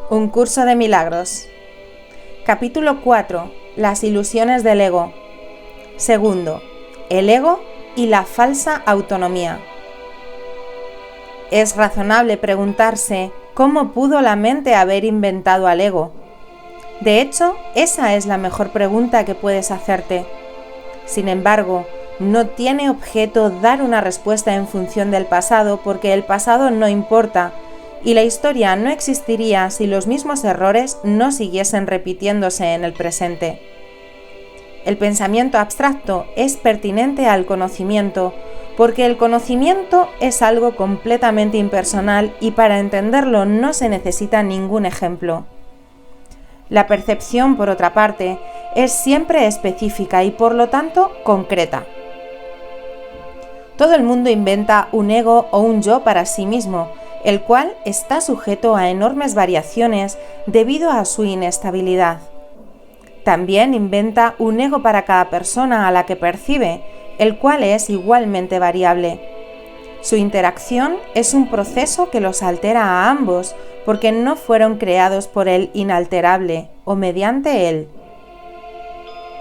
Un curso de milagros. Capítulo 4. Las ilusiones del ego. Segundo, el ego y la falsa autonomía. Es razonable preguntarse cómo pudo la mente haber inventado al ego. De hecho, esa es la mejor pregunta que puedes hacerte. Sin embargo, no tiene objeto dar una respuesta en función del pasado porque el pasado no importa y la historia no existiría si los mismos errores no siguiesen repitiéndose en el presente. El pensamiento abstracto es pertinente al conocimiento porque el conocimiento es algo completamente impersonal y para entenderlo no se necesita ningún ejemplo. La percepción, por otra parte, es siempre específica y por lo tanto concreta. Todo el mundo inventa un ego o un yo para sí mismo, el cual está sujeto a enormes variaciones debido a su inestabilidad. También inventa un ego para cada persona a la que percibe, el cual es igualmente variable. Su interacción es un proceso que los altera a ambos, porque no fueron creados por el inalterable o mediante él.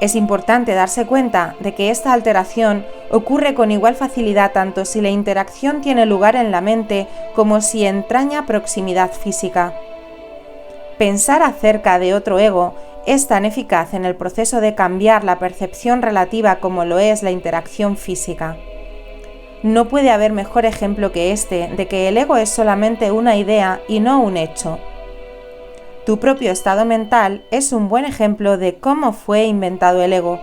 Es importante darse cuenta de que esta alteración ocurre con igual facilidad tanto si la interacción tiene lugar en la mente como si entraña proximidad física. Pensar acerca de otro ego es tan eficaz en el proceso de cambiar la percepción relativa como lo es la interacción física. No puede haber mejor ejemplo que este de que el ego es solamente una idea y no un hecho. Tu propio estado mental es un buen ejemplo de cómo fue inventado el ego.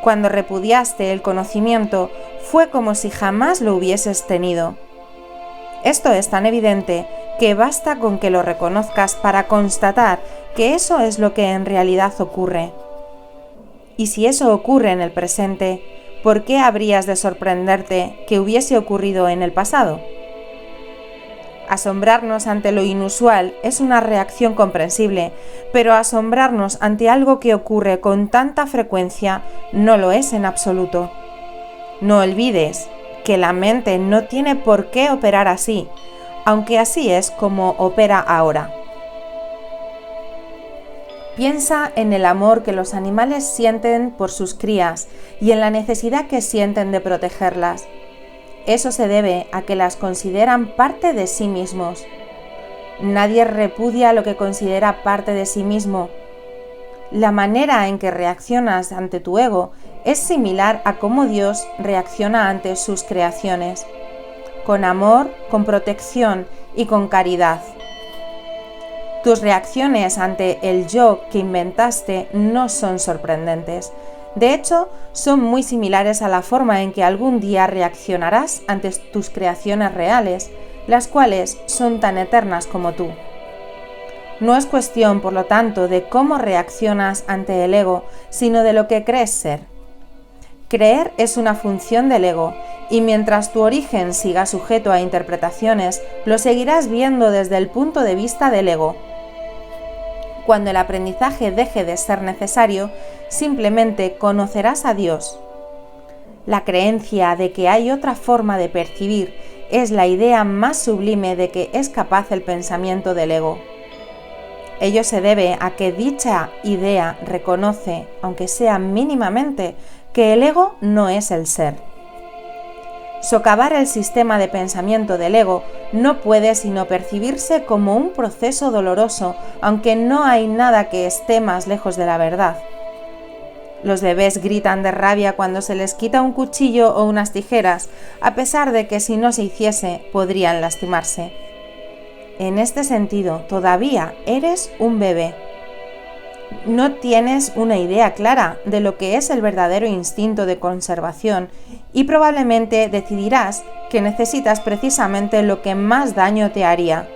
Cuando repudiaste el conocimiento, fue como si jamás lo hubieses tenido. Esto es tan evidente que basta con que lo reconozcas para constatar que eso es lo que en realidad ocurre. Y si eso ocurre en el presente, ¿por qué habrías de sorprenderte que hubiese ocurrido en el pasado? Asombrarnos ante lo inusual es una reacción comprensible, pero asombrarnos ante algo que ocurre con tanta frecuencia no lo es en absoluto. No olvides que la mente no tiene por qué operar así, aunque así es como opera ahora. Piensa en el amor que los animales sienten por sus crías y en la necesidad que sienten de protegerlas. Eso se debe a que las consideran parte de sí mismos. Nadie repudia lo que considera parte de sí mismo. La manera en que reaccionas ante tu ego es similar a cómo Dios reacciona ante sus creaciones, con amor, con protección y con caridad. Tus reacciones ante el yo que inventaste no son sorprendentes. De hecho, son muy similares a la forma en que algún día reaccionarás ante tus creaciones reales, las cuales son tan eternas como tú. No es cuestión, por lo tanto, de cómo reaccionas ante el ego, sino de lo que crees ser. Creer es una función del ego, y mientras tu origen siga sujeto a interpretaciones, lo seguirás viendo desde el punto de vista del ego. Cuando el aprendizaje deje de ser necesario, simplemente conocerás a Dios. La creencia de que hay otra forma de percibir es la idea más sublime de que es capaz el pensamiento del ego. Ello se debe a que dicha idea reconoce, aunque sea mínimamente, que el ego no es el ser. Socavar el sistema de pensamiento del ego no puede sino percibirse como un proceso doloroso, aunque no hay nada que esté más lejos de la verdad. Los bebés gritan de rabia cuando se les quita un cuchillo o unas tijeras, a pesar de que si no se hiciese podrían lastimarse. En este sentido, todavía eres un bebé. No tienes una idea clara de lo que es el verdadero instinto de conservación y probablemente decidirás que necesitas precisamente lo que más daño te haría.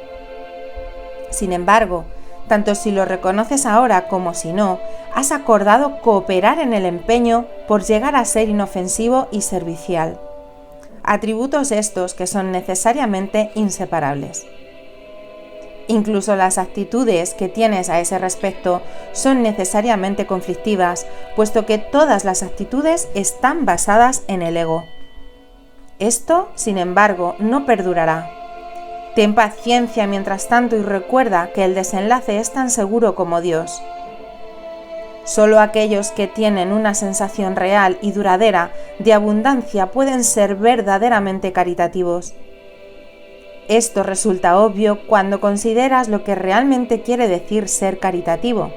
Sin embargo, tanto si lo reconoces ahora como si no, has acordado cooperar en el empeño por llegar a ser inofensivo y servicial. Atributos estos que son necesariamente inseparables. Incluso las actitudes que tienes a ese respecto son necesariamente conflictivas, puesto que todas las actitudes están basadas en el ego. Esto, sin embargo, no perdurará. Ten paciencia mientras tanto y recuerda que el desenlace es tan seguro como Dios. Solo aquellos que tienen una sensación real y duradera de abundancia pueden ser verdaderamente caritativos. Esto resulta obvio cuando consideras lo que realmente quiere decir ser caritativo.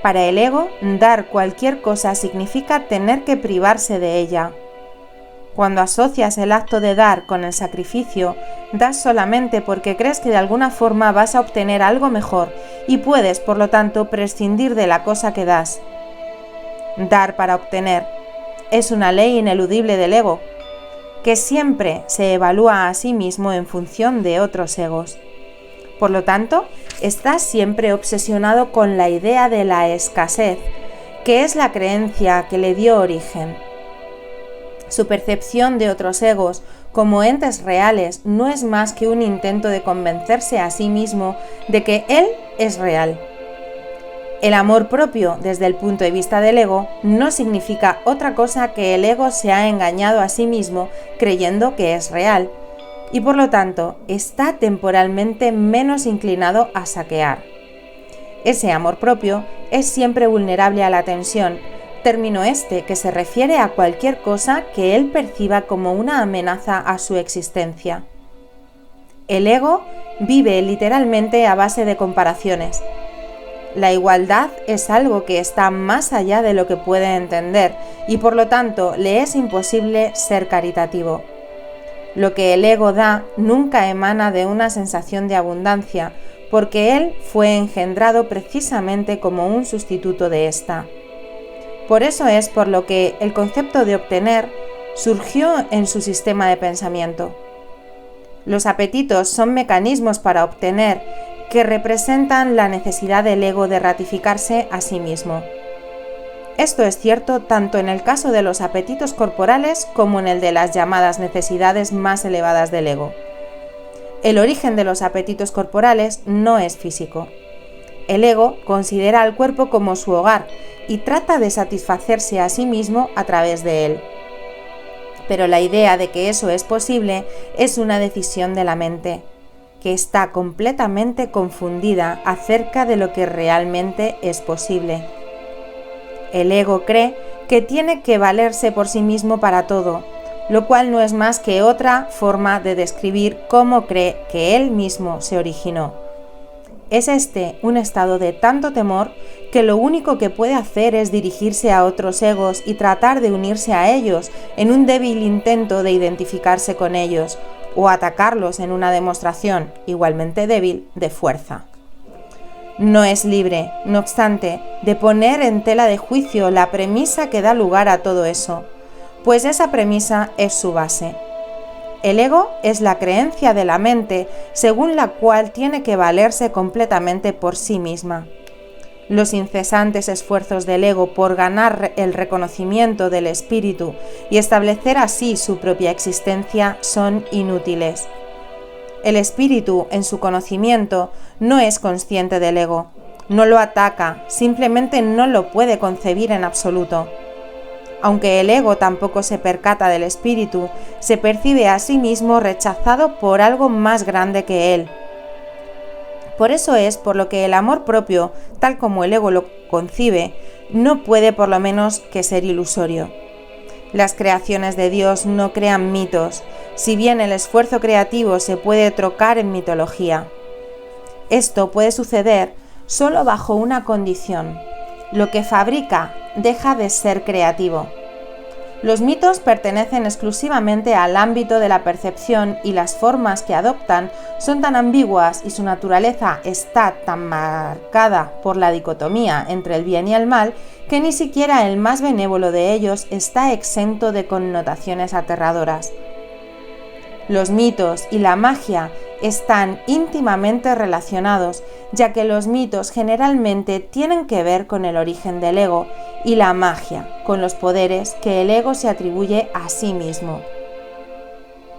Para el ego, dar cualquier cosa significa tener que privarse de ella. Cuando asocias el acto de dar con el sacrificio, das solamente porque crees que de alguna forma vas a obtener algo mejor y puedes, por lo tanto, prescindir de la cosa que das. Dar para obtener es una ley ineludible del ego, que siempre se evalúa a sí mismo en función de otros egos. Por lo tanto, estás siempre obsesionado con la idea de la escasez, que es la creencia que le dio origen. Su percepción de otros egos como entes reales no es más que un intento de convencerse a sí mismo de que él es real. El amor propio, desde el punto de vista del ego, no significa otra cosa que el ego se ha engañado a sí mismo creyendo que es real, y por lo tanto está temporalmente menos inclinado a saquear. Ese amor propio es siempre vulnerable a la tensión, término este que se refiere a cualquier cosa que él perciba como una amenaza a su existencia. El ego vive literalmente a base de comparaciones. La igualdad es algo que está más allá de lo que puede entender y por lo tanto le es imposible ser caritativo. Lo que el ego da nunca emana de una sensación de abundancia, porque él fue engendrado precisamente como un sustituto de esta. Por eso es por lo que el concepto de obtener surgió en su sistema de pensamiento. Los apetitos son mecanismos para obtener que representan la necesidad del ego de ratificarse a sí mismo. Esto es cierto tanto en el caso de los apetitos corporales como en el de las llamadas necesidades más elevadas del ego. El origen de los apetitos corporales no es físico. El ego considera al cuerpo como su hogar y trata de satisfacerse a sí mismo a través de él. Pero la idea de que eso es posible es una decisión de la mente, que está completamente confundida acerca de lo que realmente es posible. El ego cree que tiene que valerse por sí mismo para todo, lo cual no es más que otra forma de describir cómo cree que él mismo se originó. Es este un estado de tanto temor que lo único que puede hacer es dirigirse a otros egos y tratar de unirse a ellos en un débil intento de identificarse con ellos, o atacarlos en una demostración, igualmente débil, de fuerza. No es libre, no obstante, de poner en tela de juicio la premisa que da lugar a todo eso, pues esa premisa es su base. El ego es la creencia de la mente según la cual tiene que valerse completamente por sí misma. Los incesantes esfuerzos del ego por ganar el reconocimiento del espíritu y establecer así su propia existencia son inútiles. El espíritu, en su conocimiento, no es consciente del ego, no lo ataca, simplemente no lo puede concebir en absoluto. Aunque el ego tampoco se percata del espíritu, se percibe a sí mismo rechazado por algo más grande que él. Por eso es por lo que el amor propio, tal como el ego lo concibe, no puede por lo menos que ser ilusorio. Las creaciones de Dios no crean mitos, si bien el esfuerzo creativo se puede trocar en mitología. Esto puede suceder solo bajo una condición: lo que fabrica deja de ser creativo. Los mitos pertenecen exclusivamente al ámbito de la percepción y las formas que adoptan son tan ambiguas y su naturaleza está tan marcada por la dicotomía entre el bien y el mal que ni siquiera el más benévolo de ellos está exento de connotaciones aterradoras. Los mitos y la magia están íntimamente relacionados, ya que los mitos generalmente tienen que ver con el origen del ego y la magia con los poderes que el ego se atribuye a sí mismo.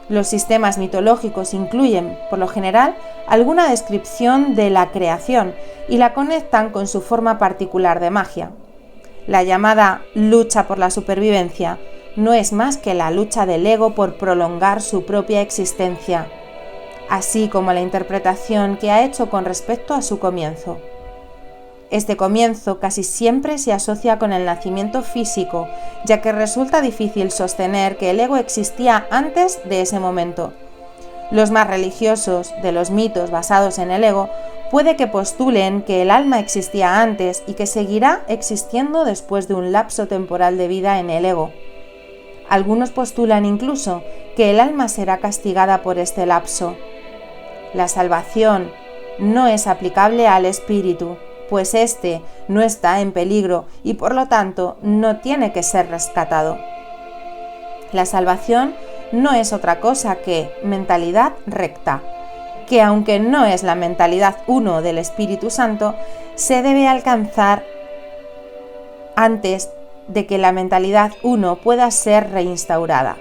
Los sistemas mitológicos incluyen, por lo general, alguna descripción de la creación y la conectan con su forma particular de magia. La llamada lucha por la supervivencia no es más que la lucha del ego por prolongar su propia existencia. así como la interpretación que ha hecho con respecto a su comienzo. Este comienzo casi siempre se asocia con el nacimiento físico, ya que resulta difícil sostener que el ego existía antes de ese momento. Los más religiosos de los mitos basados en el ego puede que postulen que el alma existía antes y que seguirá existiendo después de un lapso temporal de vida en el ego. Algunos postulan incluso que el alma será castigada por este lapso. La salvación no es aplicable al espíritu, pues éste no está en peligro y por lo tanto no tiene que ser rescatado. La salvación no es otra cosa que mentalidad recta, que aunque no es la mentalidad uno del Espíritu Santo, se debe alcanzar antes de que la mentalidad uno pueda ser reinstaurada.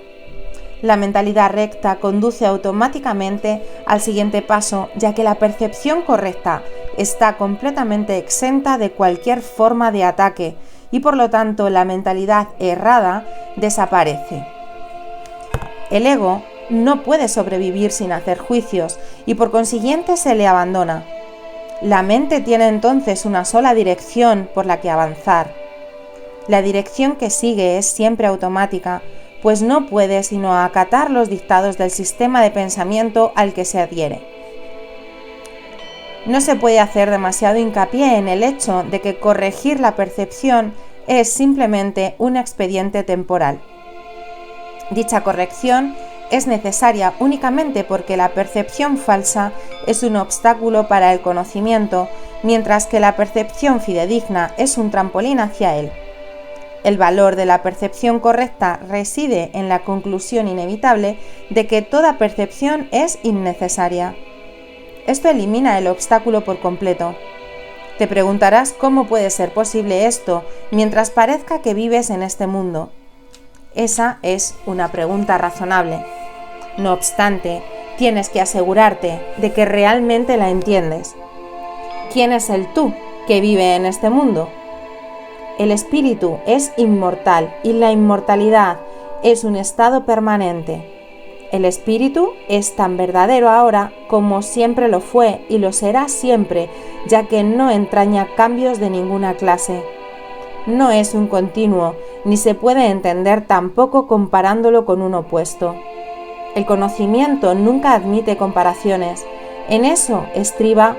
La mentalidad recta conduce automáticamente al siguiente paso, ya que la percepción correcta está completamente exenta de cualquier forma de ataque y por lo tanto la mentalidad errada desaparece. El ego no puede sobrevivir sin hacer juicios y por consiguiente se le abandona. La mente tiene entonces una sola dirección por la que avanzar. La dirección que sigue es siempre automática, pues no puede sino acatar los dictados del sistema de pensamiento al que se adhiere. No se puede hacer demasiado hincapié en el hecho de que corregir la percepción es simplemente un expediente temporal. Dicha corrección es necesaria únicamente porque la percepción falsa es un obstáculo para el conocimiento, mientras que la percepción fidedigna es un trampolín hacia él. El valor de la percepción correcta reside en la conclusión inevitable de que toda percepción es innecesaria. Esto elimina el obstáculo por completo. Te preguntarás cómo puede ser posible esto mientras parezca que vives en este mundo. Esa es una pregunta razonable. No obstante, tienes que asegurarte de que realmente la entiendes. ¿Quién es el tú que vive en este mundo? El espíritu es inmortal y la inmortalidad es un estado permanente. El espíritu es tan verdadero ahora como siempre lo fue y lo será siempre, ya que no entraña cambios de ninguna clase. No es un continuo, ni se puede entender tampoco comparándolo con un opuesto. El conocimiento nunca admite comparaciones. En eso estriba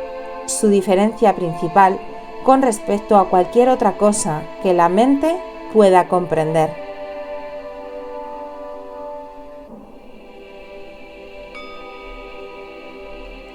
su diferencia principal con respecto a cualquier otra cosa que la mente pueda comprender.